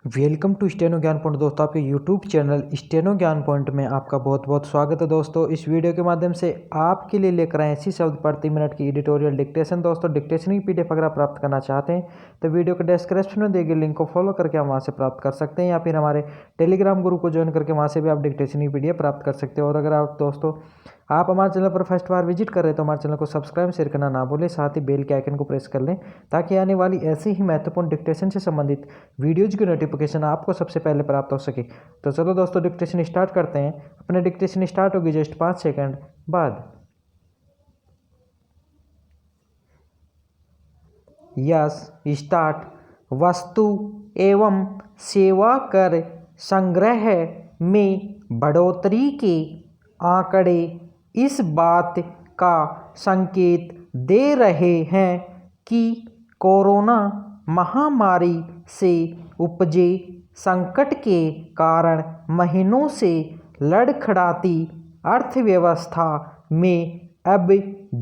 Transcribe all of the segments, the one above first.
Welcome to steno ज्ञान point. दोस्तों आपके यूट्यूब चैनल स्टेनो ज्ञान पॉइंट में आपका बहुत बहुत स्वागत है। दोस्तों इस वीडियो के माध्यम से आपके लिए लेकर आए 80 शब्द प्रति मिनट की एडिटोरियल डिक्टेशन। दोस्तों डिक्टेशन की पीडीएफ अगर आप प्राप्त करना चाहते हैं तो वीडियो के डिस्क्रिप्शन में दिए गए लिंक को फॉलो करके आप वहाँ से प्राप्त कर सकते हैं, या फिर हमारे टेलीग्राम ग्रुप को ज्वाइन करके वहाँ से भी आप डिक्टेशन की पीडीएफ प्राप्त कर सकते हैं। और अगर आप दोस्तों आप हमारे चैनल पर फर्स्ट बार विजिट कर रहे हैं तो हमारे चैनल को सब्सक्राइब शेयर करना ना भूलें, साथ ही बेल के आइकन को प्रेस कर लें ताकि आने वाली ऐसी ही महत्वपूर्ण डिक्टेशन से संबंधित वीडियोज की नोटिफिकेशन आपको सबसे पहले प्राप्त हो सके। तो चलो दोस्तों डिक्टेशन स्टार्ट करते हैं। अपने डिक्टेशन स्टार्ट होगी जस्ट 5 सेकंड बाद। Yes start. वस्तु एवं सेवा कर संग्रह में बढ़ोतरी के आंकड़े इस बात का संकेत दे रहे हैं कि कोरोना महामारी से उपजे संकट के कारण महीनों से लड़खड़ाती अर्थव्यवस्था में अब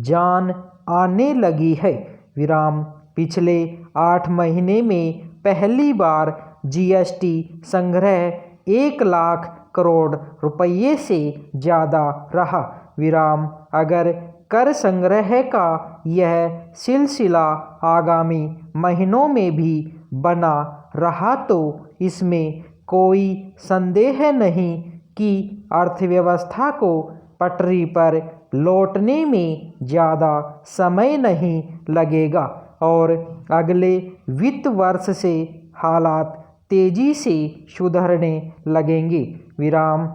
जान आने लगी है। विराम। पिछले 8 महीने में पहली बार जीएसटी संग्रह 1 लाख करोड़ रुपये से ज़्यादा रहा। विराम। अगर कर संग्रह का यह सिलसिला आगामी महीनों में भी बना रहा तो इसमें कोई संदेह नहीं कि अर्थव्यवस्था को पटरी पर लौटने में ज़्यादा समय नहीं लगेगा और अगले वित्त वर्ष से हालात तेजी से सुधरने लगेंगे। विराम।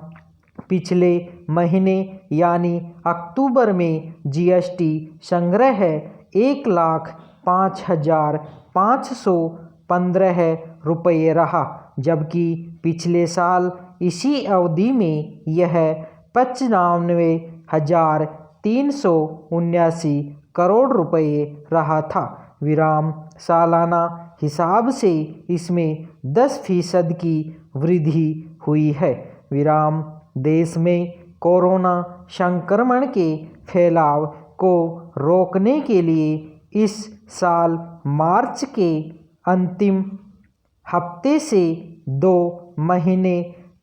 पिछले महीने यानी अक्टूबर में जीएसटी संग्रह 1,05,515 रुपये रहा, जबकि पिछले साल इसी अवधि में यह 95,379 करोड़ रुपये रहा था। विराम। सालाना हिसाब से इसमें 10% की वृद्धि हुई है। विराम। देश में कोरोना संक्रमण के फैलाव को रोकने के लिए इस साल मार्च के अंतिम हफ्ते से 2 महीने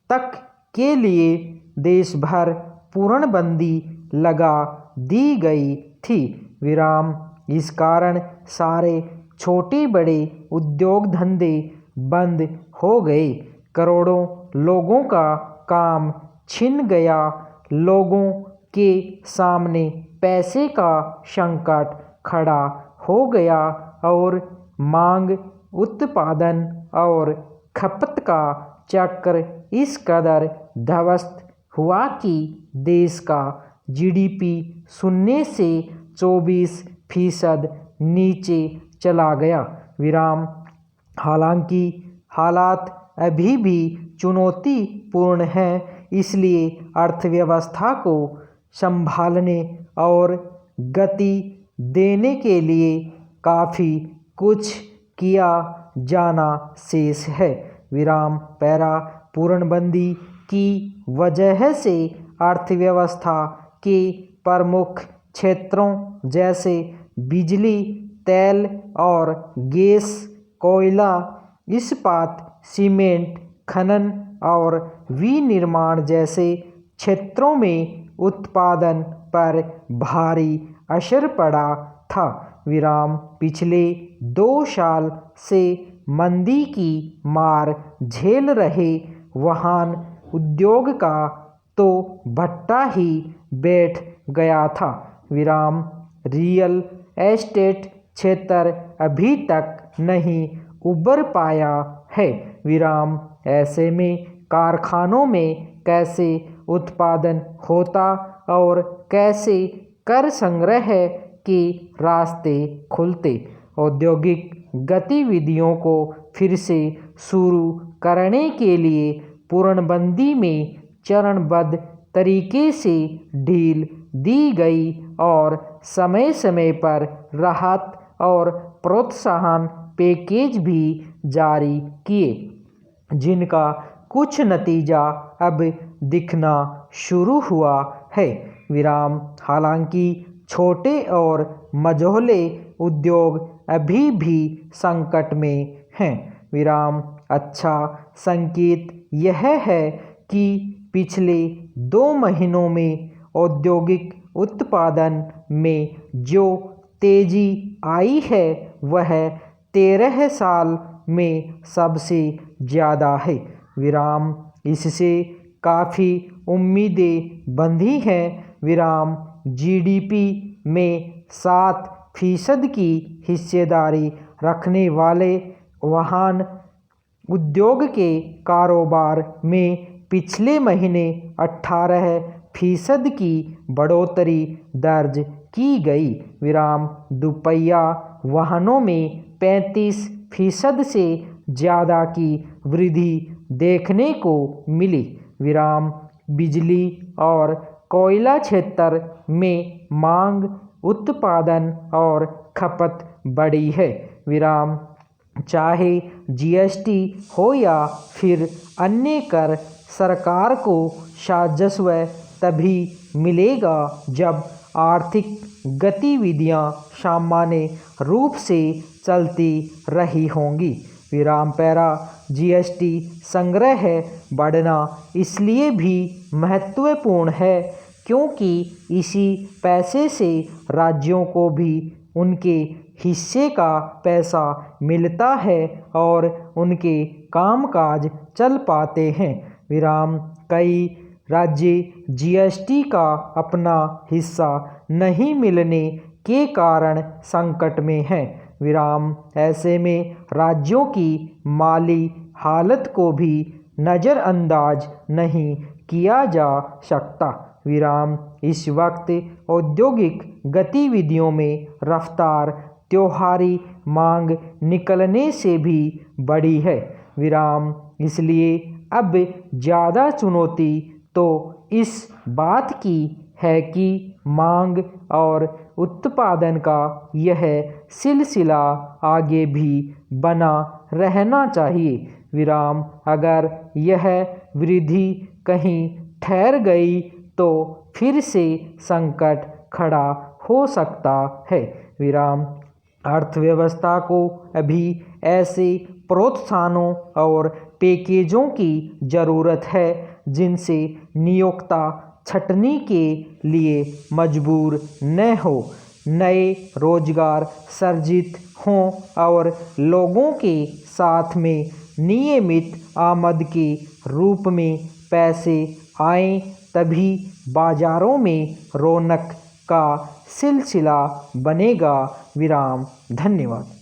तक के लिए देश भर पूर्णबंदी लगा दी गई थी। विराम। इस कारण सारे छोटे बड़े उद्योग धंधे बंद हो गए। करोड़ों लोगों का काम छिन गया। लोगों के सामने पैसे का संकट खड़ा हो गया और मांग, उत्पादन और खपत का चक्र इस कदर ध्वस्त हुआ कि देश का जीडीपी 0 से 24% नीचे चला गया। विराम। हालांकि हालात अभी भी चुनौतीपूर्ण हैं, इसलिए अर्थव्यवस्था को संभालने और गति देने के लिए काफ़ी कुछ किया जाना शेष है। विराम। पैरा। पूर्णबंदी की वजह से अर्थव्यवस्था के प्रमुख क्षेत्रों जैसे बिजली, तेल और गैस, कोयला, इस्पात, सीमेंट, खनन और विनिर्माण जैसे क्षेत्रों में उत्पादन पर भारी असर पड़ा था। विराम। पिछले 2 साल से मंदी की मार झेल रहे वाहन उद्योग का तो भट्टा ही बैठ गया था। विराम। रियल एस्टेट क्षेत्र अभी तक नहीं उबर पाया है। विराम। ऐसे में कारखानों में कैसे उत्पादन होता और कैसे कर संग्रह के रास्ते खुलते। औद्योगिक गतिविधियों को फिर से शुरू करने के लिए पूर्णबंदी में चरणबद्ध तरीके से ढील दी गई और समय समय पर राहत और प्रोत्साहन पैकेज भी जारी किए, जिनका कुछ नतीजा अब दिखना शुरू हुआ है। विराम। हालांकि छोटे और मझोले उद्योग अभी भी संकट में हैं। विराम। अच्छा संकेत यह है कि पिछले 2 महीनों में औद्योगिक उत्पादन में जो तेजी आई है वह 13 साल में सबसे ज़्यादा है। विराम इससे काफ़ी उम्मीदें बंधी हैं। विराम जीडीपी में 7% की हिस्सेदारी रखने वाले वाहन उद्योग के कारोबार में पिछले महीने 18% की बढ़ोतरी दर्ज की गई। विराम दुपहिया वाहनों में 35% से ज़्यादा की वृद्धि देखने को मिली। विराम बिजली और कोयला क्षेत्र में मांग, उत्पादन और खपत बढ़ी है। विराम चाहे जीएसटी हो या फिर अन्य कर, सरकार को राजस्व तभी मिलेगा जब आर्थिक गतिविधियां सामान्य रूप से चलती रही होंगी। विराम पैरा जीएसटी संग्रह बढ़ना इसलिए भी महत्वपूर्ण है क्योंकि इसी पैसे से राज्यों को भी उनके हिस्से का पैसा मिलता है और उनके कामकाज चल पाते हैं। विराम कई राज्य जीएसटी का अपना हिस्सा नहीं मिलने के कारण संकट में हैं। विराम ऐसे में राज्यों की माली हालत को भी नज़रअंदाज नहीं किया जा सकता। विराम इस वक्त औद्योगिक गतिविधियों में रफ्तार त्योहारी मांग निकलने से भी बढ़ी है। विराम इसलिए अब ज़्यादा चुनौती तो इस बात की है कि मांग और उत्पादन का यह सिलसिला आगे भी बना रहना चाहिए। विराम अगर यह वृद्धि कहीं ठहर गई तो फिर से संकट खड़ा हो सकता है। विराम अर्थव्यवस्था को अभी ऐसे प्रोत्साहनों और पैकेजों की ज़रूरत है जिनसे नियोक्ता छंटनी के लिए मजबूर न हो, नए रोजगार सृजित हों और लोगों के साथ में नियमित आमद के रूप में पैसे आएं, तभी बाजारों में रौनक का सिलसिला बनेगा। विराम धन्यवाद।